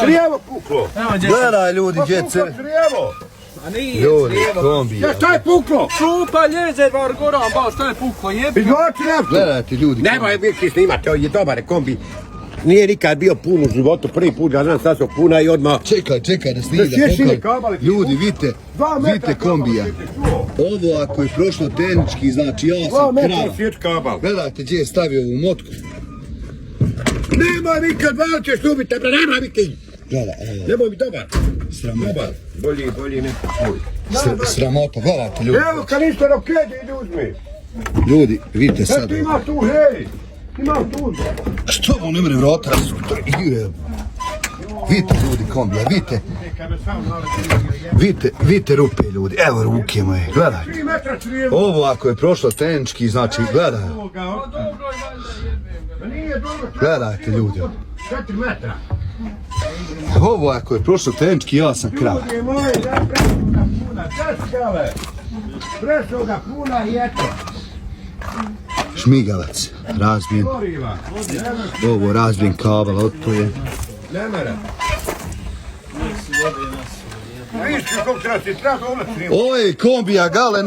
Crijevo puklo. Gledaj ljudi, djece. Crijevo. Ljudi, kombija. Šta je puklo? Šupa ljezervar Goran, ba šta je puklo, jebi. Izvlači nešto. Gledajte ljudi. Nemoj biti snimati, ovo je dobar kombi. Nije nikad bio pun u životu, prvi put ga znam sad su puna i odmah. Čekaj da snida. Ljudi, vidite kombija. Ovo ako je prošlo tehnički, znači ja sam krava. Gledajte gdje je stavio ovu motku. Nemoj nikad, malo ćeš ljubiti, bre, nemoj nikad. Gledaj. Nemoj mi dobar. Sramota. Dobar. Bolji ne. Sramota, gledajte ljudi. Evo kanister okedi, idi uzmi. Ljudi, vidite sad. Eto ima tu, hej. Ima tu. Što ovo ne mre vrata sutra? Vidite ljudi kombija, vidite rupe ljudi, evo ruke moje, gledajte. Ovo ako je prošlo tehnički, znači gledaj. Gledajte ljudi. 4 metra. Ovo ako je prošlo tehnički, ja sam krav. Ljudi moji, presoga puna, českale. Presoga puna i eto. Šmigavac, razbijen. Ovo razbijen kabel, to je. Ne mere. Viš kako treba ti treba dole. Oj, kombija, gale, ne.